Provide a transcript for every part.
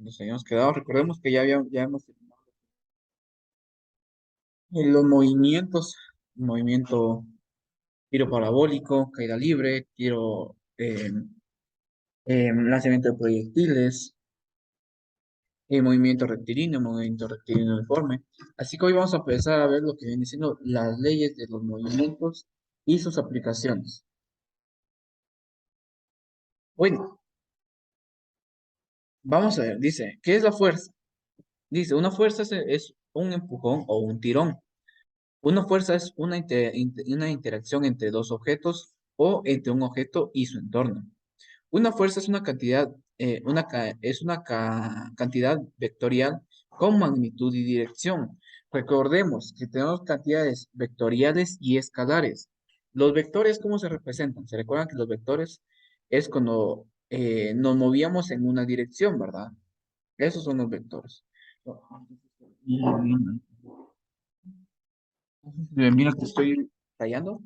nos habíamos quedado. Recordemos que ya hemos terminado los movimientos, movimiento tiro parabólico, caída libre, tiro, lanzamiento de proyectiles, movimiento rectilíneo uniforme. Así que hoy vamos a empezar a ver lo que viene siendo las leyes de los movimientos y sus aplicaciones. Bueno, vamos a ver, dice, ¿qué es la fuerza? Dice, una fuerza es un empujón o un tirón. Una fuerza es una interacción entre dos objetos o entre un objeto y su entorno. Una fuerza es una cantidad, es una cantidad vectorial con magnitud y dirección. Recordemos que tenemos cantidades vectoriales y escalares. Los vectores, ¿cómo se representan? Se recuerdan que los vectores es cuando nos movíamos en una dirección, ¿verdad? Esos son los vectores. Mira, te estoy tallando.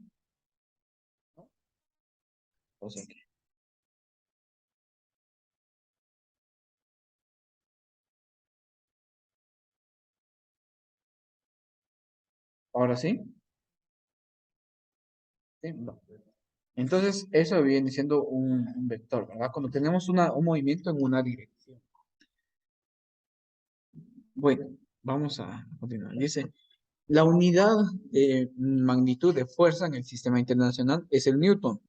O sea que, ahora sí. Sí, no. Entonces, eso viene siendo un vector, ¿verdad? Cuando tenemos un movimiento en una dirección. Bueno, vamos a continuar. Dice, la unidad de magnitud de fuerza en el sistema internacional es el newton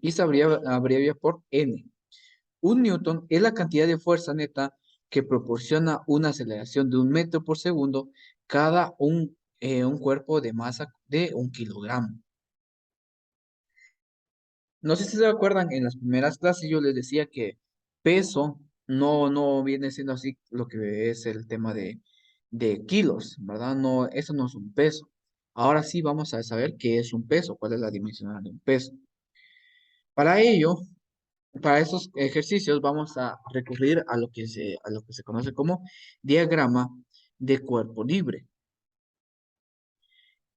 y se abrevia por N. Un newton es la cantidad de fuerza neta que proporciona una aceleración de 1 metro por segundo cada un cuerpo de masa de 1 kilogramo. No sé si se acuerdan, en las primeras clases yo les decía que peso no viene siendo así lo que es el tema de kilos, ¿verdad? No, eso no es un peso. Ahora sí vamos a saber qué es un peso, cuál es la dimensional de un peso. Para ello, para esos ejercicios vamos a recurrir a lo que se conoce como diagrama de cuerpo libre.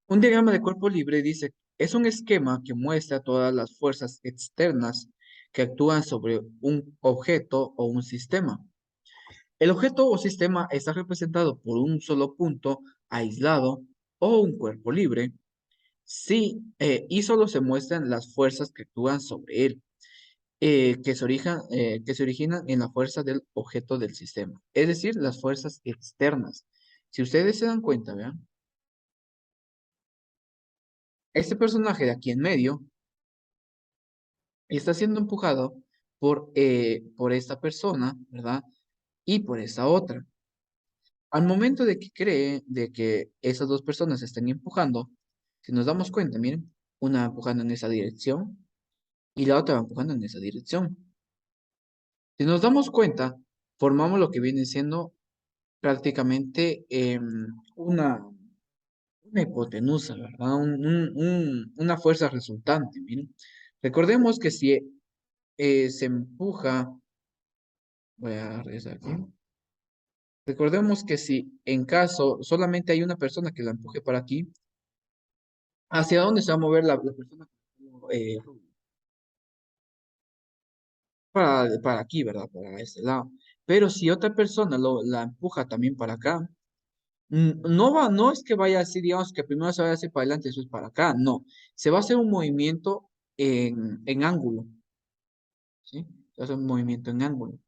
Un diagrama de cuerpo libre dice, es un esquema que muestra todas las fuerzas externas que actúan sobre un objeto o un sistema. El objeto o sistema está representado por un solo punto aislado o un cuerpo libre, sí, y solo se muestran las fuerzas que actúan sobre él, que se originan en la fuerza del objeto del sistema, es decir, las fuerzas externas. Si ustedes se dan cuenta, vean, este personaje de aquí en medio está siendo empujado por esta persona, ¿verdad? Y por esa otra. Al momento de que cree de que esas dos personas estén empujando, si nos damos cuenta, miren, una va empujando en esa dirección y la otra va empujando en esa dirección. Si nos damos cuenta, formamos lo que viene siendo prácticamente una hipotenusa, ¿verdad? Una fuerza resultante, miren. Recordemos que si se empuja, voy a regresar aquí. Recordemos que si en caso solamente hay una persona que la empuje para aquí, ¿hacia dónde se va a mover la persona? Eh, para aquí, ¿verdad? Para este lado. Pero si otra persona la empuja también para acá, no es que vaya así, digamos, que primero se vaya a hacer para adelante y después para acá, no. Se va a hacer un movimiento en ángulo, ¿sí? Se va a hacer un movimiento en ángulo.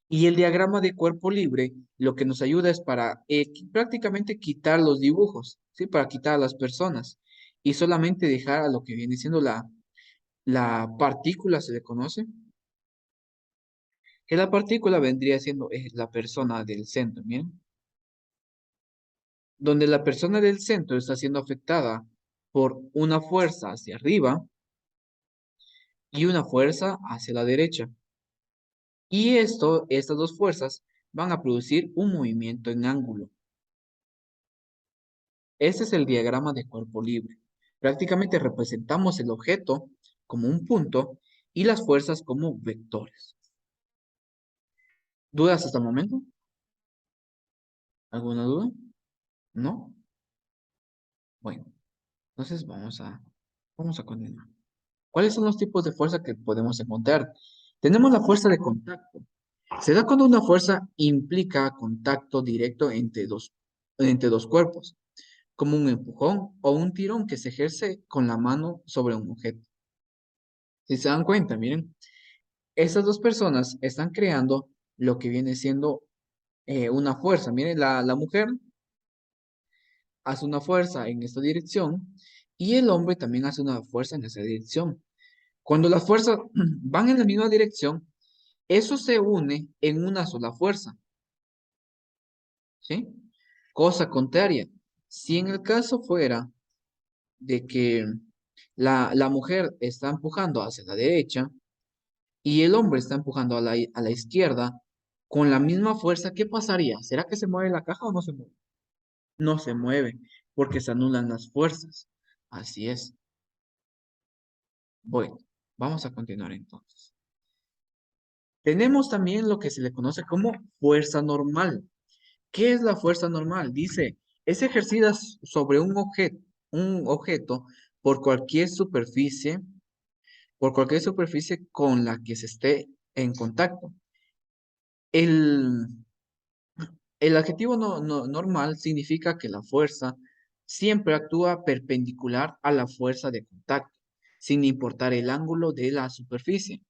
Y el diagrama de cuerpo libre lo que nos ayuda es para prácticamente quitar los dibujos, ¿sí? Para quitar a las personas y solamente dejar a lo que viene siendo la partícula, se le conoce, que la partícula vendría siendo la persona del centro, miren, donde la persona del centro está siendo afectada por una fuerza hacia arriba y una fuerza hacia la derecha. Y estas dos fuerzas van a producir un movimiento en ángulo. Este es el diagrama de cuerpo libre. Prácticamente representamos el objeto como un punto y las fuerzas como vectores. ¿Dudas hasta el momento? ¿Alguna duda? ¿No? Bueno, entonces vamos a continuar. ¿Cuáles son los tipos de fuerza que podemos encontrar? Tenemos la fuerza de contacto. Se da cuando una fuerza implica contacto directo entre dos cuerpos, como un empujón o un tirón que se ejerce con la mano sobre un objeto. Si se dan cuenta, miren, estas dos personas están creando lo que viene siendo una fuerza. Miren, la mujer hace una fuerza en esta dirección y el hombre también hace una fuerza en esa dirección. Cuando las fuerzas van en la misma dirección, eso se une en una sola fuerza, ¿sí? Cosa contraria, si en el caso fuera de que la mujer está empujando hacia la derecha y el hombre está empujando a a la izquierda, con la misma fuerza, ¿qué pasaría? ¿Será que se mueve la caja o no se mueve? No se mueve, porque se anulan las fuerzas. Así es. Bueno, vamos a continuar entonces. Tenemos también lo que se le conoce como fuerza normal. ¿Qué es la fuerza normal? Dice, es ejercida sobre un objeto por por cualquier superficie con la que se esté en contacto. El, el adjetivo normal significa que la fuerza siempre actúa perpendicular a la fuerza de contacto, sin importar el ángulo de la superficie.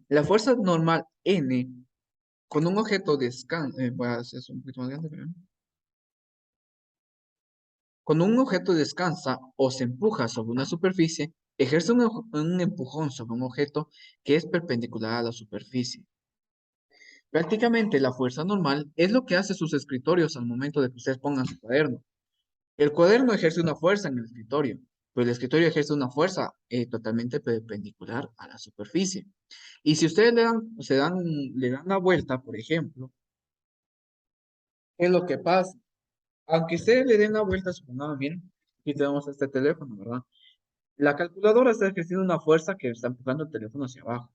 La fuerza normal N con un objeto voy a hacer esto un poquito más grande, cuando un objeto descansa o se empuja sobre una superficie, ejerce un empujón sobre un objeto que es perpendicular a la superficie. Prácticamente la fuerza normal es lo que hace sus escritorios al momento de que ustedes pongan su cuaderno. El cuaderno ejerce una fuerza en el escritorio, pero el escritorio ejerce una fuerza totalmente perpendicular a la superficie. Y si ustedes le dan la vuelta, por ejemplo, ¿qué es lo que pasa? Aunque ustedes le den la vuelta, supongamos bien, aquí tenemos este teléfono, ¿verdad? La calculadora está ejerciendo una fuerza que está empujando el teléfono hacia abajo.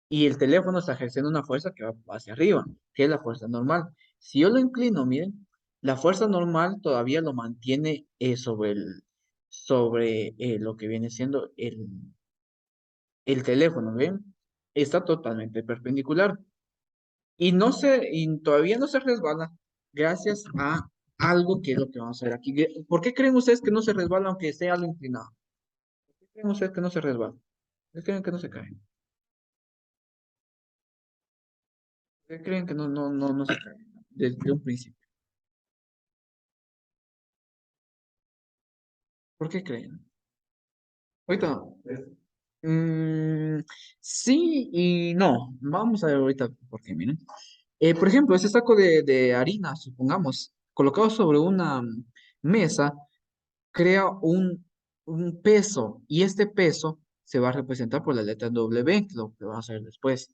Y el teléfono está ejerciendo una fuerza que va hacia arriba, que es la fuerza normal. Si yo lo inclino, miren, la fuerza normal todavía lo mantiene sobre lo que viene siendo el teléfono, ¿ven? Está totalmente perpendicular. Y todavía no se resbala gracias a algo que es lo que vamos a ver aquí. ¿Por qué creen ustedes que no se resbala aunque esté algo inclinado? ¿Por qué creen ustedes que no se resbala? ¿Por qué creen que no se cae? ¿Por qué creen que no se cae desde un principio? ¿Por qué creen? Ahorita, mm, sí y no. Vamos a ver ahorita por qué, miren. Por ejemplo, ese saco de harina, supongamos, colocado sobre una mesa, crea un peso y este peso se va a representar por la letra W, lo que vamos a ver después.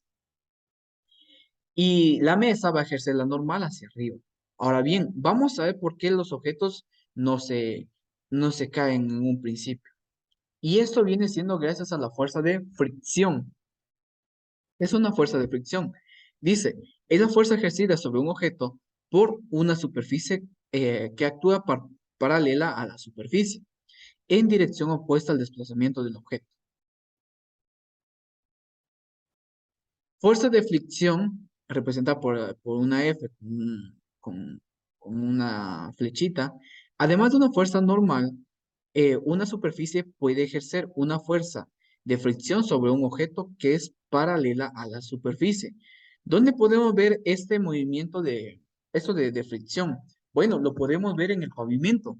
Y la mesa va a ejercer la normal hacia arriba. Ahora bien, vamos a ver por qué los objetos no se, no se caen en un principio. Y esto viene siendo gracias a la fuerza de fricción. Es una fuerza de fricción. Dice, es la fuerza ejercida sobre un objeto por una superficie que actúa paralela a la superficie, en dirección opuesta al desplazamiento del objeto. Fuerza de fricción, representada por una F con una flechita, además de una fuerza normal, una superficie puede ejercer una fuerza de fricción sobre un objeto que es paralela a la superficie. ¿Dónde podemos ver este movimiento de fricción? Bueno, lo podemos ver en el pavimento.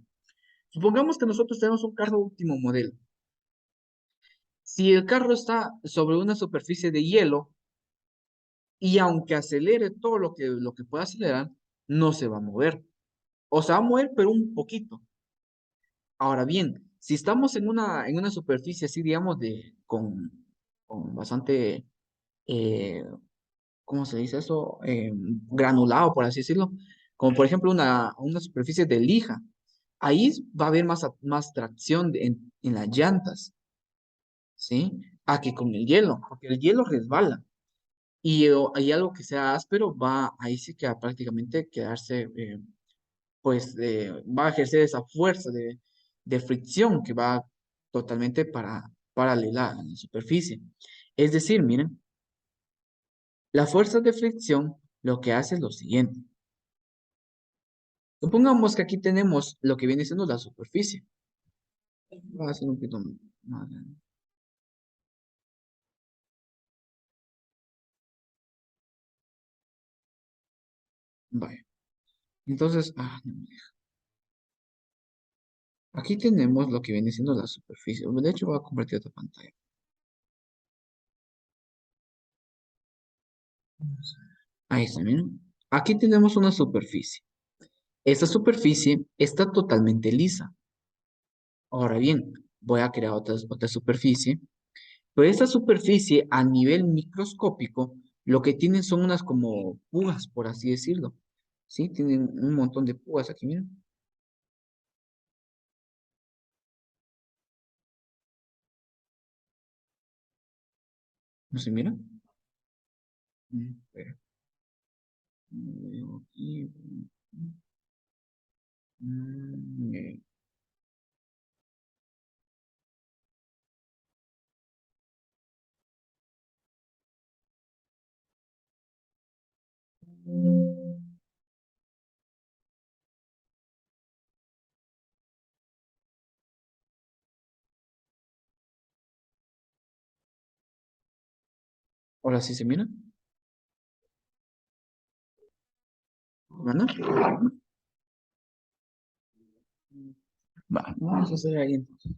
Supongamos que nosotros tenemos un carro último modelo. Si el carro está sobre una superficie de hielo, y aunque acelere todo lo que pueda acelerar, no se va a mover. O se va a mover, pero un poquito. Ahora bien, si estamos en una superficie así, digamos, con bastante, eh, ¿cómo se dice eso? Granulado, por así decirlo. Como por ejemplo una superficie de lija. Ahí va a haber más tracción en las llantas, ¿sí? A que con el hielo, porque el hielo resbala. Y hay algo que sea áspero, ahí sí que va a prácticamente quedarse, va a ejercer esa fuerza de fricción que va totalmente paralela a la superficie. Es decir, miren, La fuerza de fricción lo que hace es lo siguiente. Supongamos que aquí tenemos lo que viene siendo la superficie. Voy a hacer un poquito más grande. Vaya. Entonces, no me deja. Aquí tenemos lo que viene siendo la superficie. De hecho, voy a convertir otra pantalla. Ahí está, miren. Aquí tenemos una superficie. Esta superficie está totalmente lisa. Ahora bien, voy a crear otra superficie. Pero esta superficie a nivel microscópico, lo que tienen son unas como púas, por así decirlo. ¿Sí? Tienen un montón de púas aquí, miren. ¿No se mira? Espera. Veo aquí. Mm, Ahora sí se mira. ¿Verdad? Va, vamos a hacer ahí entonces.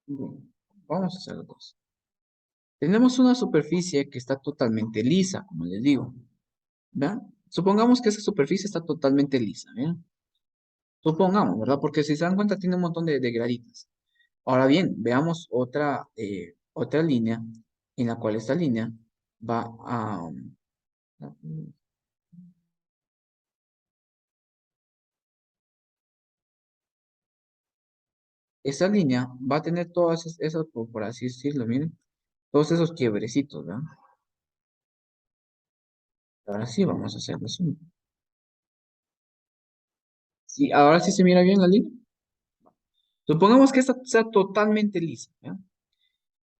Bueno, vamos a hacer dos. Tenemos una superficie que está totalmente lisa, como les digo. ¿Verdad? Supongamos que esa superficie está totalmente lisa. ¿Bien? Supongamos, ¿verdad? Porque si se dan cuenta, tiene un montón de graditas. Ahora bien, veamos otra línea en la cual esta línea va a... Esta línea va a tener todas esas, por así decirlo, miren, todos esos quiebrecitos, ¿verdad? Ahora sí vamos a hacerlo así. Sí, ahora sí se mira bien la línea. Supongamos que esta sea totalmente lisa, ¿ya?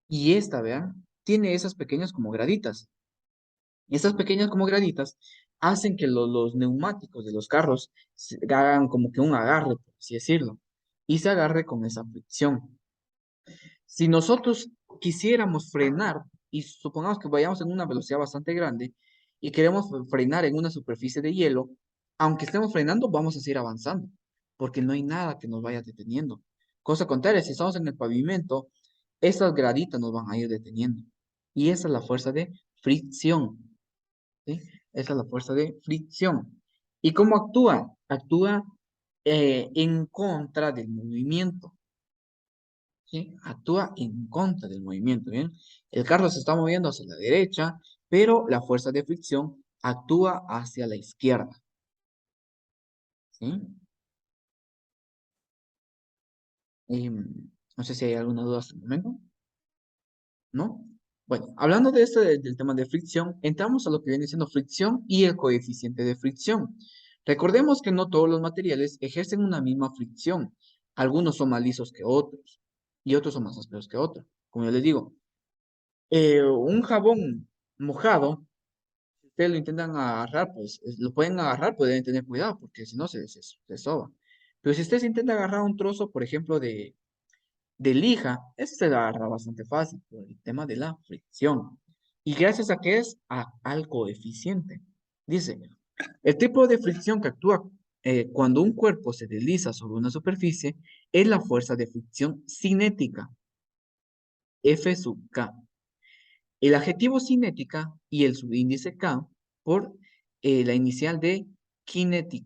Y esta, vean, tiene esas pequeñas como graditas. Y estas pequeñas como graditas hacen que los neumáticos de los carros hagan como que un agarre, por así decirlo, y se agarre con esa fricción. Si nosotros quisiéramos frenar, y supongamos que vayamos en una velocidad bastante grande, y queremos frenar en una superficie de hielo, aunque estemos frenando, vamos a seguir avanzando, porque no hay nada que nos vaya deteniendo. Cosa contraria, si estamos en el pavimento, esas graditas nos van a ir deteniendo. Y esa es la fuerza de fricción. ¿Sí? Esa es la fuerza de fricción. ¿Y cómo actúa? Actúa en contra del movimiento. ¿Sí? Actúa en contra del movimiento, ¿bien? El carro se está moviendo hacia la derecha, pero la fuerza de fricción actúa hacia la izquierda, ¿sí? No sé si hay alguna duda hasta el momento, ¿no? Bueno, hablando de esto del tema de fricción, entramos a lo que viene siendo fricción y el coeficiente de fricción. Recordemos que no todos los materiales ejercen una misma fricción. Algunos son más lisos que otros y otros son más ásperos que otros. Como yo les digo, un jabón mojado, si ustedes lo intentan agarrar, pues lo pueden agarrar, pues deben tener cuidado, porque si no se soba. Pero si ustedes intentan agarrar un trozo, por ejemplo, de lija, eso se agarra bastante fácil por el tema de la fricción. ¿Y gracias a qué es? Al coeficiente. Dice, el tipo de fricción que actúa cuando un cuerpo se desliza sobre una superficie es la fuerza de fricción cinética, F sub K. El adjetivo cinética y el subíndice K por la inicial de kinetic,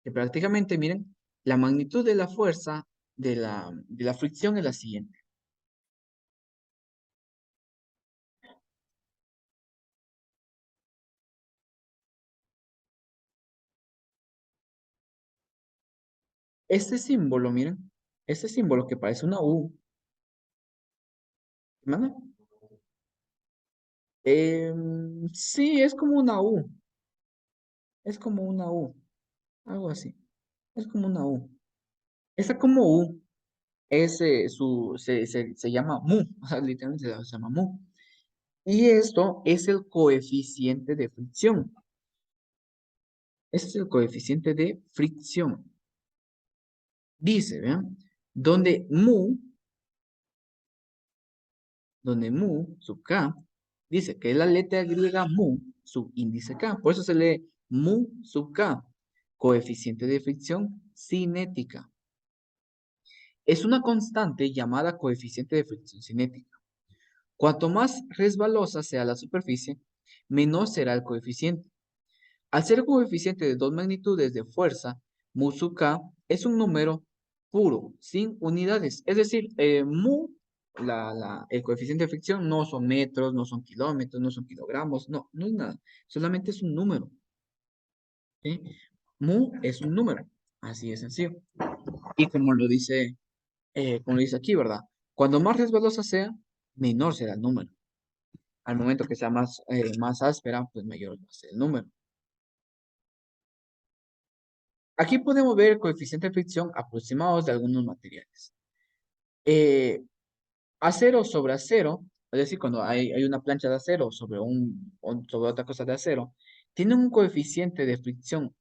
que prácticamente, miren, la magnitud de la fuerza de la fricción es la siguiente. Este símbolo, miren, este símbolo que parece una U, ¿manda? Sí, es como una U, es como una U, algo así, es como una U. Esa como U es se llama mu, o sea, literalmente se llama mu. Y esto es el coeficiente de fricción. Este es el coeficiente de fricción. Dice, ¿vean? Donde mu, donde mu, sub k, dice que es la letra griega mu, sub índice k. Por eso se lee mu sub k, coeficiente de fricción cinética. Es una constante llamada coeficiente de fricción cinética. Cuanto más resbalosa sea la superficie, menor será el coeficiente. Al ser coeficiente de dos magnitudes de fuerza, mu sub k es un número puro, sin unidades. Es decir, mu, el coeficiente de fricción, no son metros, no son kilómetros, no son kilogramos, no, no es nada. Solamente es un número. ¿Sí? Mu es un número. Así de sencillo. Y como lo dice aquí, ¿verdad? Cuando más resbalosa sea, menor será el número. Al momento que sea más áspera, pues mayor va a ser el número. Aquí podemos ver el coeficiente de fricción aproximados de algunos materiales. Eh, acero sobre acero, es decir, cuando hay una plancha de acero sobre, sobre otra cosa de acero, tiene un coeficiente de fricción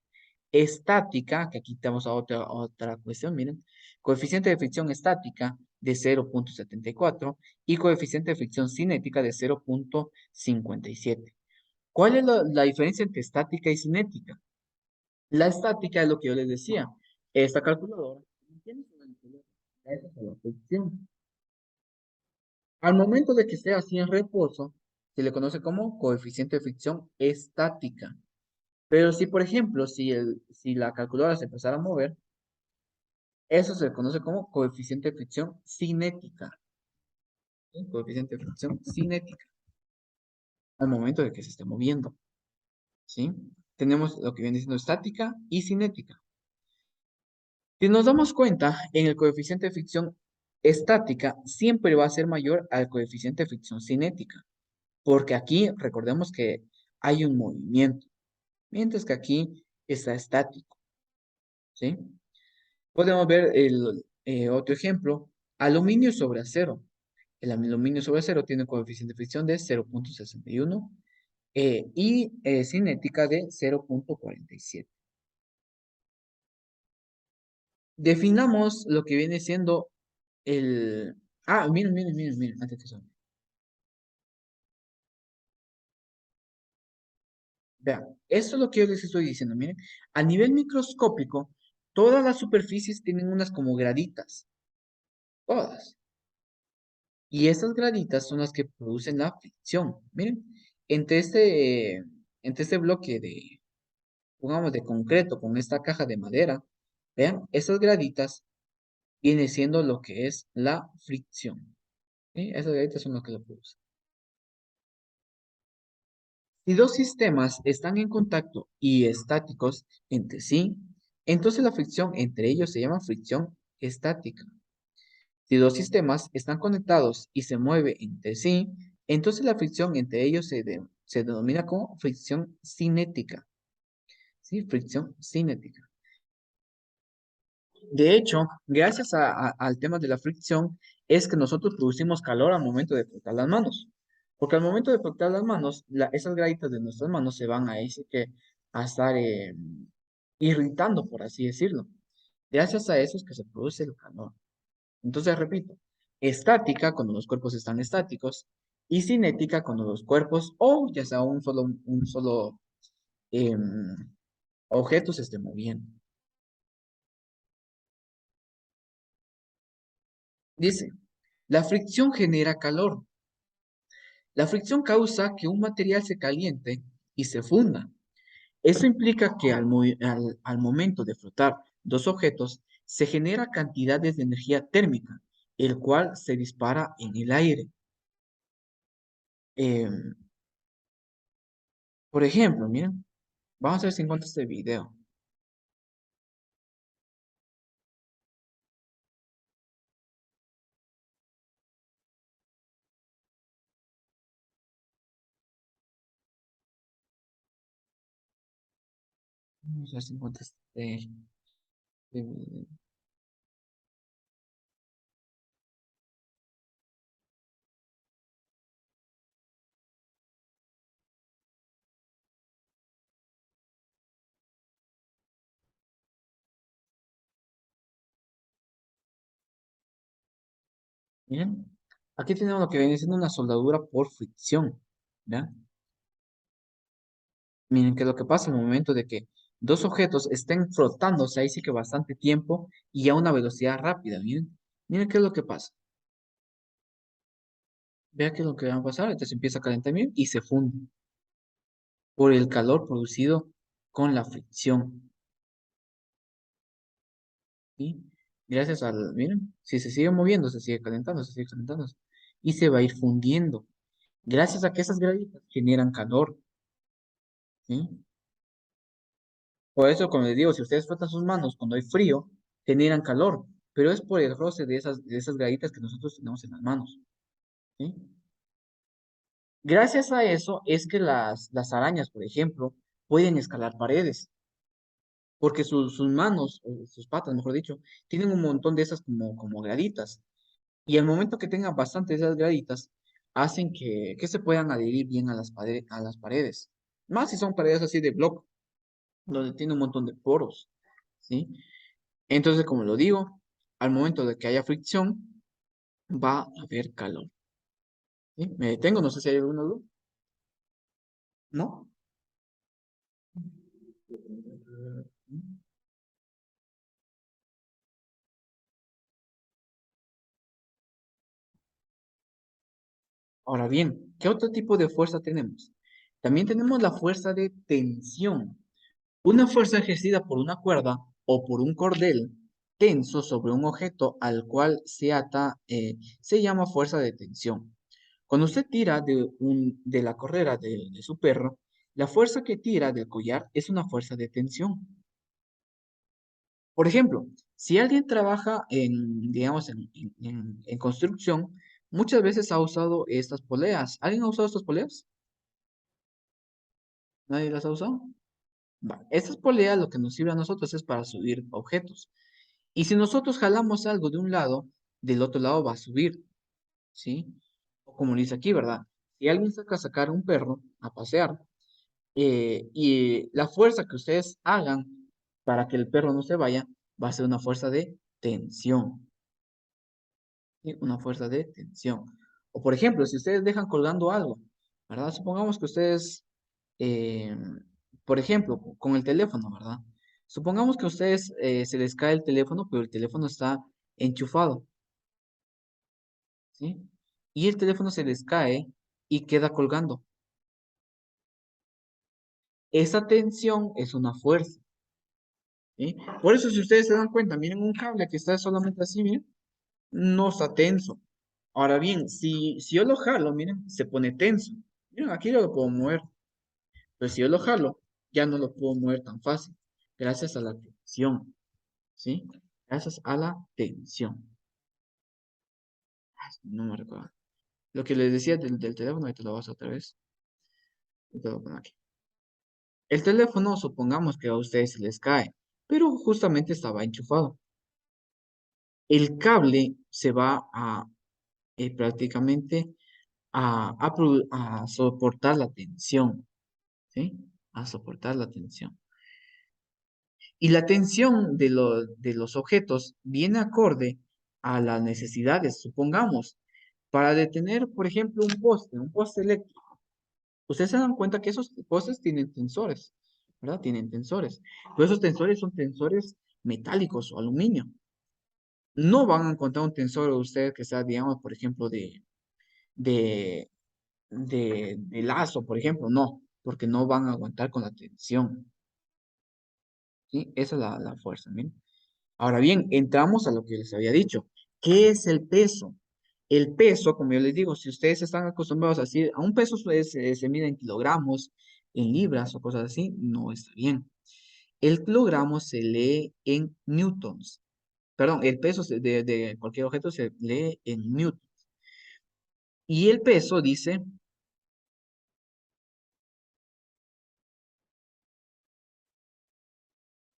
estática, que aquí tenemos a otra cuestión, miren, coeficiente de fricción estática de 0,74 y coeficiente de fricción cinética de 0,57. ¿Cuál es la diferencia entre estática y cinética? La estática es lo que yo les decía. Esta calculadora tiene una calculadora, esa es la fricción. Al momento de que esté así en reposo, se le conoce como coeficiente de fricción estática. Pero si, por ejemplo, si la calculadora se empezara a mover, eso se le conoce como coeficiente de fricción cinética. ¿Sí? Coeficiente de fricción cinética. Al momento de que se esté moviendo. ¿Sí? Tenemos lo que viene siendo estática y cinética. Si nos damos cuenta, en el coeficiente de fricción estática siempre va a ser mayor al coeficiente de fricción cinética, porque aquí recordemos que hay un movimiento, mientras que aquí está estático, ¿sí? Podemos ver el otro ejemplo, aluminio sobre acero. El aluminio sobre acero tiene un coeficiente de fricción de 0,61 y cinética de 0,47. Definamos lo que viene siendo el... Ah, miren, antes que eso. Vean, esto es lo que yo les estoy diciendo, miren. A nivel microscópico, todas las superficies tienen unas como graditas, todas. Y estas graditas son las que producen la fricción. Miren, entre este, entre este bloque de, pongamos, de concreto con esta caja de madera, vean, esas graditas viene siendo lo que es la fricción. ¿Sí? Esas graditas son las que lo producen. Si dos sistemas están en contacto y estáticos entre sí, entonces la fricción entre ellos se llama fricción estática. Si dos sistemas están conectados y se mueven entre sí, entonces la fricción entre ellos se denomina como fricción cinética. ¿Sí? Fricción cinética. De hecho, gracias al tema de la fricción, es que nosotros producimos calor al momento de frotar las manos. Porque al momento de frotar las manos, esas graditas de nuestras manos se van a estar irritando, por así decirlo. Gracias a eso es que se produce el calor. Entonces, repito, estática cuando los cuerpos están estáticos y cinética cuando los cuerpos o ya sea un solo em, objeto se esté moviendo. Dice, la fricción genera calor. La fricción causa que un material se caliente y se funda. Eso implica que al momento de frotar dos objetos se genera cantidades de energía térmica, el cual se dispara en el aire. Em, por ejemplo, miren, vamos a ver si encuentro este video. Vamos a ver si encuentro eh, miren, aquí tenemos lo que viene siendo una soldadura por fricción, ¿ya? Miren que lo que pasa en el momento de que dos objetos estén frotándose, ahí sí que bastante tiempo y a una velocidad rápida, miren. Miren qué es lo que pasa. Vea qué es lo que va a pasar, entonces empieza a calentar bien y se funde por el calor producido con la fricción, ¿sí? Gracias al, miren, si se sigue moviendo, se sigue calentando, se sigue calentando y se va a ir fundiendo. Gracias a que esas graditas generan calor, ¿sí? Por eso, como les digo, si ustedes frotan sus manos cuando hay frío, generan calor, pero es por el roce de esas graditas que nosotros tenemos en las manos, ¿sí? Gracias a eso es que las arañas, por ejemplo, pueden escalar paredes, porque sus manos, o sus patas, mejor dicho, tienen un montón de esas como graditas. Y al momento que tengan bastantes de esas graditas, hacen que se puedan adherir bien a a las paredes. Más si son paredes así de bloque, donde tiene un montón de poros, ¿sí? Entonces, como lo digo, al momento de que haya fricción, va a haber calor, ¿sí? Me detengo, no sé si hay alguna duda, ¿no? Ahora bien, ¿qué otro tipo de fuerza tenemos? También tenemos la fuerza de tensión. Una fuerza ejercida por una cuerda o por un cordel tenso sobre un objeto al cual se ata se llama fuerza de tensión. Cuando usted tira de la correa de su perro, la fuerza que tira del collar es una fuerza de tensión. Por ejemplo, si alguien trabaja digamos, en construcción, muchas veces ha usado estas poleas. ¿Alguien ha usado estas poleas? ¿Nadie las ha usado? Va, estas poleas lo que nos sirve a nosotros es para subir objetos. Y si nosotros jalamos algo de un lado, del otro lado va a subir, ¿sí? O como dice aquí, ¿verdad? Si alguien saca a sacar un perro a pasear, y la fuerza que ustedes hagan para que el perro no se vaya, va a ser una fuerza de tensión, ¿sí? Una fuerza de tensión. O por ejemplo, si ustedes dejan colgando algo, ¿verdad? Supongamos que ustedes, eh, por ejemplo, con el teléfono, ¿verdad? Supongamos que a ustedes se les cae el teléfono, pero el teléfono está enchufado, ¿sí? Y el teléfono se les cae y queda colgando. Esa tensión es una fuerza, ¿sí? Por eso, si ustedes se dan cuenta, miren un cable que está solamente así, miren, no está tenso. Ahora bien, si yo lo jalo, miren, se pone tenso. Miren, aquí yo lo puedo mover, pero si yo lo jalo, ya no lo puedo mover tan fácil, gracias a la tensión, ¿sí? Gracias a la tensión. No me recuerdo. Lo que les decía del teléfono, ahorita lo vas otra vez. Ahorita lo voy a poner aquí. El teléfono, supongamos que a ustedes se les cae, pero justamente estaba enchufado. El cable se va a prácticamente a soportar la tensión, ¿sí? A soportar la tensión. Y la tensión de los objetos viene acorde a las necesidades, supongamos, para detener, por ejemplo, un poste eléctrico. Ustedes se dan cuenta que esos postes tienen tensores, ¿verdad? Tienen tensores. Pero esos tensores son tensores metálicos o aluminio. No van a encontrar un tensor de ustedes que sea, digamos, por ejemplo, de, de lazo, por ejemplo. No, porque no van a aguantar con la tensión. ¿Sí? Esa es la fuerza, ¿bien? Ahora bien, entramos a lo que les había dicho. ¿Qué es el peso? El peso, como yo les digo, si ustedes están acostumbrados a decir, a un peso se mide en kilogramos, en libras o cosas así, no está bien. El kilogramo se lee en newtons. Perdón, el peso de cualquier objeto se lee en newtons. Y el peso dice,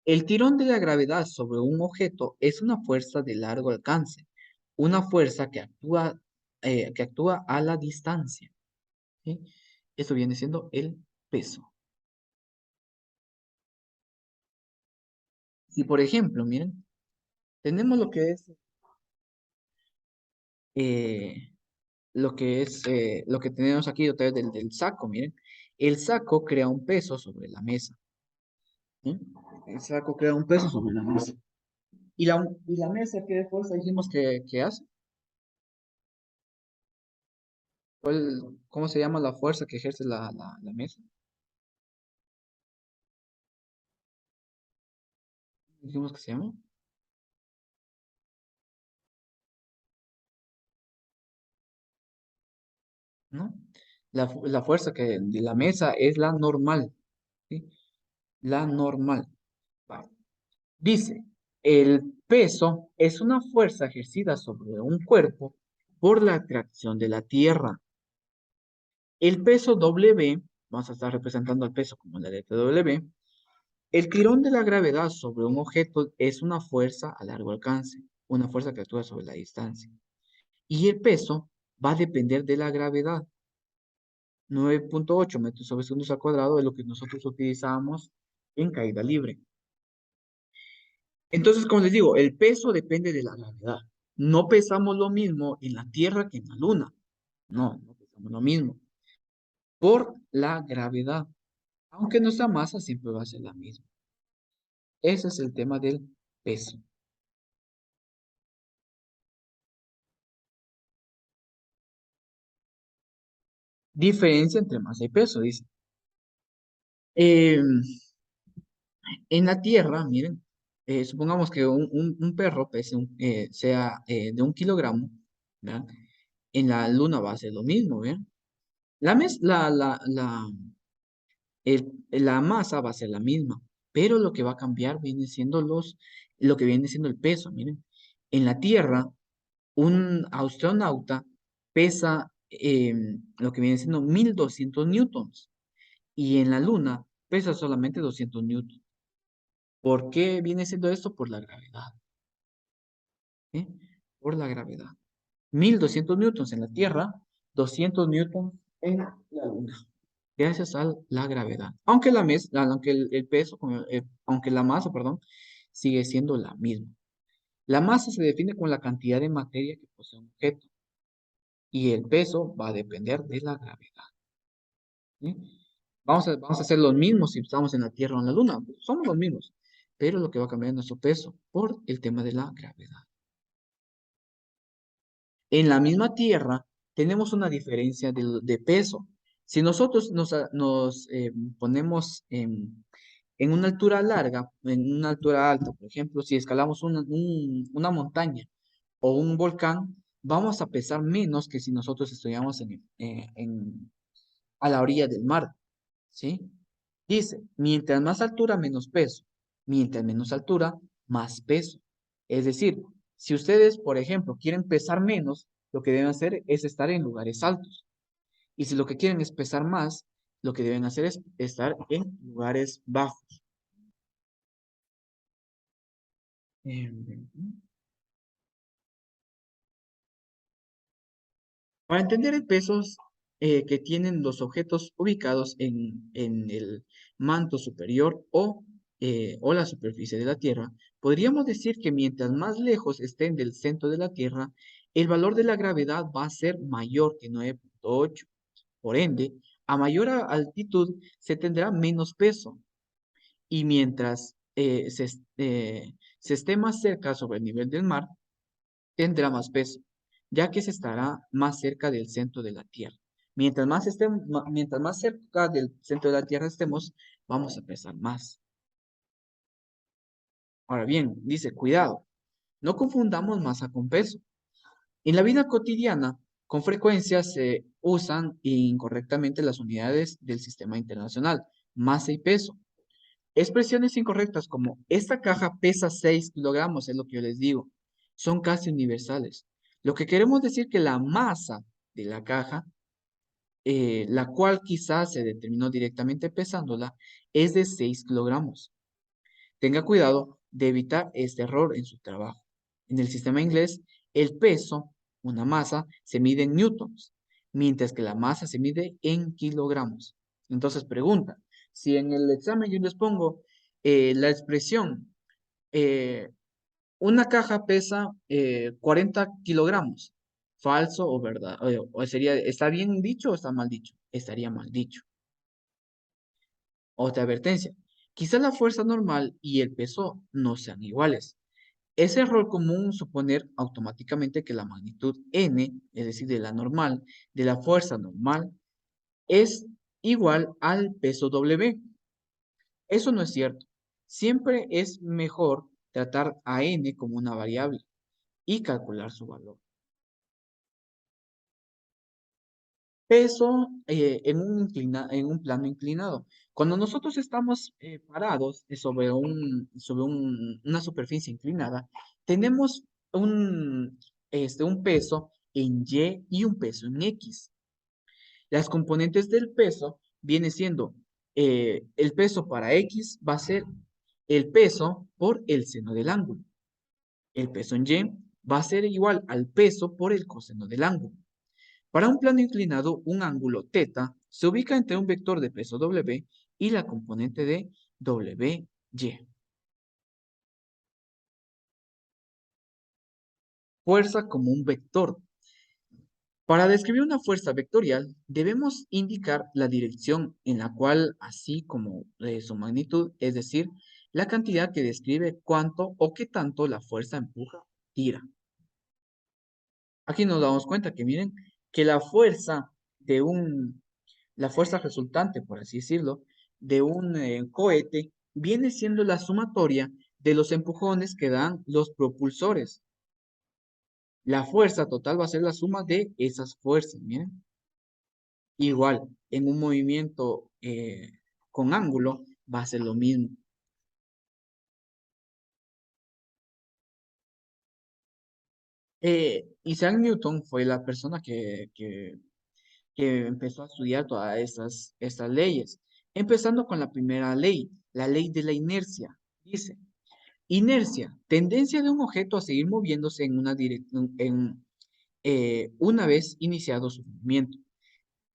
El tirón de la gravedad sobre un objeto es una fuerza de largo alcance, una fuerza que actúa a la distancia. ¿Sí? Eso viene siendo el peso. Si, por ejemplo, miren, tenemos eh, lo que tenemos aquí otra vez del saco, miren. El saco crea un peso sobre la mesa. ¿Sí? El saco crea un peso sobre la mesa. ¿Y la mesa qué fuerza dijimos que hace? ¿Cómo se llama la fuerza que ejerce la mesa? Dijimos que se llama, ¿no? La fuerza que de la mesa es la normal, ¿sí? La normal. Va. Dice, el peso es una fuerza ejercida sobre un cuerpo por la atracción de la Tierra. El peso W, vamos a estar representando el peso como la letra W, el tirón de la gravedad sobre un objeto es una fuerza a largo alcance, una fuerza que actúa sobre la distancia. Y el peso va a depender de la gravedad. 9,8 metros sobre segundos al cuadrado es lo que nosotros utilizábamos en caída libre. Entonces, como les digo, el peso depende de la gravedad. No pesamos lo mismo en la Tierra que en la Luna. No, no pesamos lo mismo. Por la gravedad. Aunque nuestra masa siempre va a ser la misma. Ese es el tema del peso. Diferencia entre masa y peso, dice. Eh, en la Tierra, miren, supongamos que un perro sea de 1 kilogramo, ¿verdad? En la Luna va a ser lo mismo, ¿verdad? La, mes- la masa va a ser la misma, pero lo que va a cambiar lo que viene siendo el peso, miren. En la Tierra, un astronauta pesa lo que viene siendo 1200 newtons y en la Luna pesa solamente 200 newtons. ¿Por qué viene siendo esto? Por la gravedad. ¿Sí? Por la gravedad. 1200 newtons en la Tierra, 200 newtons en la Luna. Gracias a la gravedad. Aunque el peso, aunque la masa, perdón, sigue siendo la misma. La masa se define con la cantidad de materia que posee un objeto y el peso va a depender de la gravedad. ¿Sí? Vamos a hacer los mismos si estamos en la Tierra o en la Luna. Somos los mismos, pero lo que va a cambiar es nuestro peso por el tema de la gravedad. En la misma Tierra tenemos una diferencia de peso. Si nosotros nos ponemos en una altura larga, en una altura alta, por ejemplo, si escalamos una montaña o un volcán, vamos a pesar menos que si nosotros estuviéramos a la orilla del mar, ¿sí? Dice, mientras más altura, menos peso. Mientras menos altura, más peso. Es decir, si ustedes, por ejemplo, quieren pesar menos, lo que deben hacer es estar en lugares altos. Y si lo que quieren es pesar más, lo que deben hacer es estar en lugares bajos. Em, Para entender el peso que tienen los objetos ubicados en el manto superior o la superficie de la Tierra, podríamos decir que mientras más lejos estén del centro de la Tierra, el valor de la gravedad va a ser mayor que 9,8. Por ende, a mayor altitud se tendrá menos peso y mientras se esté más cerca sobre el nivel del mar, tendrá más peso, ya que se estará más cerca del centro de la Tierra. Mientras más cerca del centro de la Tierra estemos, vamos a pesar más. Ahora bien, dice, cuidado, no confundamos masa con peso. En la vida cotidiana, con frecuencia se usan incorrectamente las unidades del sistema internacional, masa y peso. Expresiones incorrectas como esta caja pesa 6 kilogramos, es lo que yo les digo, son casi universales. Lo que queremos decir que la masa de la caja, la cual quizás se determinó directamente pesándola, es de 6 kilogramos. Tenga cuidado de evitar este error en su trabajo. En el sistema inglés, el peso, una masa, se mide en newtons, mientras que la masa se mide en kilogramos. Entonces pregunta, si en el examen yo les pongo la expresión, eh, una caja pesa 40 kilogramos, ¿falso o verdad? O sería, ¿está bien dicho o está mal dicho? Estaría mal dicho. Otra advertencia. Quizá la fuerza normal y el peso no sean iguales. Es error común suponer automáticamente que la magnitud n, es decir, de la normal, de la fuerza normal, es igual al peso W. Eso no es cierto. Siempre es mejor tratar a n como una variable y calcular su valor. Peso en un plano inclinado. Cuando nosotros estamos parados sobre una superficie inclinada, tenemos un peso en Y y un peso en X. Las componentes del peso viene siendo el peso para X va a ser el peso por el seno del ángulo. El peso en Y va a ser igual al peso por el coseno del ángulo. Para un plano inclinado, un ángulo θ se ubica entre un vector de peso W y la componente de WY. Fuerza como un vector. Para describir una fuerza vectorial, debemos indicar la dirección en la cual, así como su magnitud, es decir, la cantidad que describe cuánto o qué tanto la fuerza empuja, tira. Aquí nos damos cuenta que miren que de un, la fuerza resultante, por así decirlo, de un cohete viene siendo la sumatoria de los empujones que dan los propulsores. La fuerza total va a ser la suma de esas fuerzas, miren. Igual, en un movimiento con ángulo va a ser lo mismo. Isaac Newton fue la persona que empezó a estudiar todas estas leyes, empezando con la primera ley, la ley de la inercia. Dice, inercia, tendencia de un objeto a seguir moviéndose en una dirección, una vez iniciado su movimiento.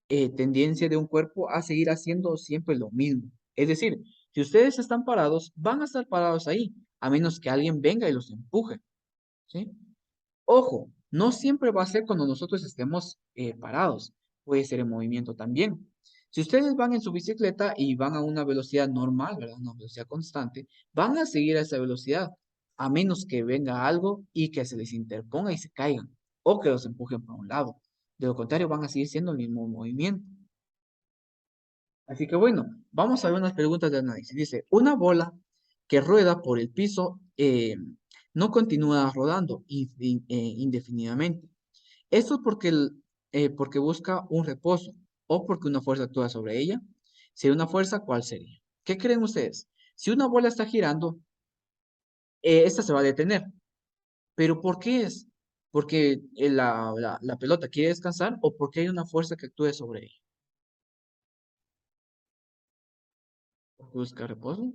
Tendencia de un cuerpo a seguir haciendo siempre lo mismo. Es decir, si ustedes están parados, van a estar parados ahí, a menos que alguien venga y los empuje, ¿sí? Ojo, no siempre va a ser cuando nosotros estemos parados, puede ser en movimiento también. Si ustedes van en su bicicleta y van a una velocidad normal, ¿verdad? Una velocidad constante, van a seguir a esa velocidad, a menos que venga algo y que se les interponga y se caigan, o que los empujen por un lado. De lo contrario, van a seguir siendo el mismo movimiento. Así que bueno, vamos a ver unas preguntas de análisis. Dice, una bola que rueda por el piso no continúa rodando indefinidamente. Esto es porque busca un reposo o porque una fuerza actúa sobre ella. Si hay una fuerza, ¿cuál sería? ¿Qué creen ustedes? Si una bola está girando, esta se va a detener. ¿Pero por qué es? ¿Porque la pelota quiere descansar o porque hay una fuerza que actúe sobre ella? ¿Porque busca reposo?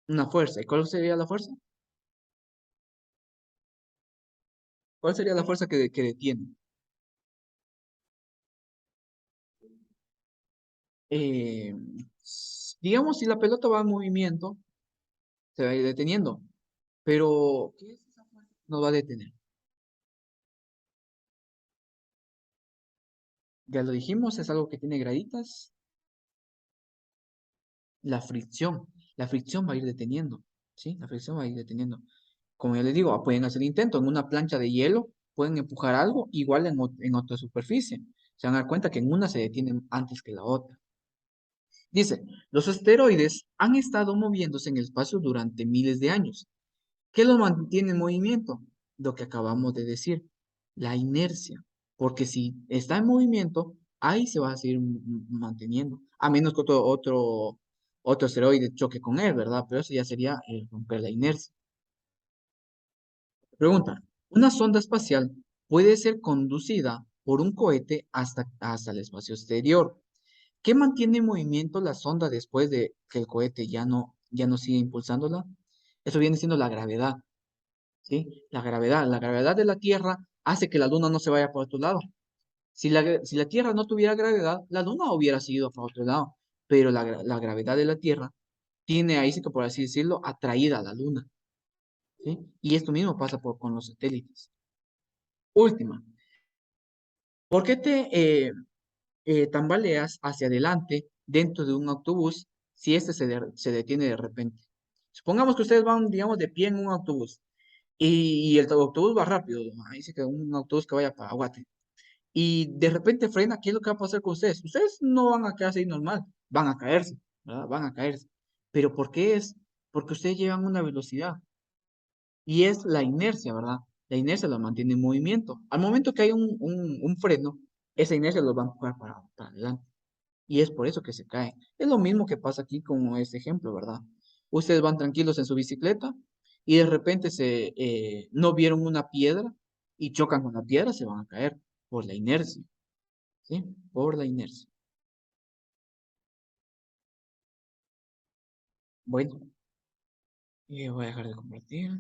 Una fuerza. ¿Y cuál sería la fuerza? ¿Cuál sería la fuerza que detiene? Eh, digamos, si la pelota va en movimiento, se va a ir deteniendo. Pero, ¿qué es esa fuerza que nos va a detener? Ya lo dijimos, es algo que tiene graditas. La fricción. La fricción va a ir deteniendo. ¿Sí? La fricción va a ir deteniendo. Como ya les digo, pueden hacer intento en una plancha de hielo, pueden empujar algo, igual en otra superficie. Se van a dar cuenta que en una se detienen antes que la otra. Dice, los asteroides han estado moviéndose en el espacio durante miles de años. ¿Qué los mantiene en movimiento? Lo que acabamos de decir, la inercia. Porque si está en movimiento, ahí se va a seguir manteniendo. A menos que otro asteroide choque con él, ¿verdad? Pero eso ya sería romper la inercia. Pregunta, ¿una sonda espacial puede ser conducida por un cohete hasta el espacio exterior? ¿Qué mantiene en movimiento la sonda después de que el cohete ya no ya no sigue impulsándola. Eso viene siendo la gravedad, ¿sí? La gravedad de la Tierra hace que la Luna no se vaya por otro lado. Si la Tierra no tuviera gravedad, la Luna hubiera seguido por otro lado, pero la gravedad de la Tierra tiene ahí, sí que por así decirlo, atraída a la Luna, ¿sí? Y esto mismo pasa con los satélites. Última, ¿por qué tambaleas hacia adelante dentro de un autobús si este se detiene de repente? Supongamos que ustedes van, digamos, de pie en un autobús y el autobús va rápido, ahí dice que un autobús que vaya para Guate, y de repente frena. ¿Qué es lo que va a pasar con ustedes? Ustedes no van a quedarse ahí normal, van a caerse, ¿verdad? Van a caerse. ¿Pero por qué es? Porque ustedes llevan una velocidad y es la inercia, ¿verdad? La inercia los mantiene en movimiento. Al momento que hay un freno, esa inercia los va a empujar para adelante. Y es por eso que se caen. Es lo mismo que pasa aquí con este ejemplo, ¿verdad? Ustedes van tranquilos en su bicicleta y de repente no vieron una piedra y chocan con la piedra, se van a caer por la inercia, ¿sí? Por la inercia. Bueno, voy a dejar de compartir.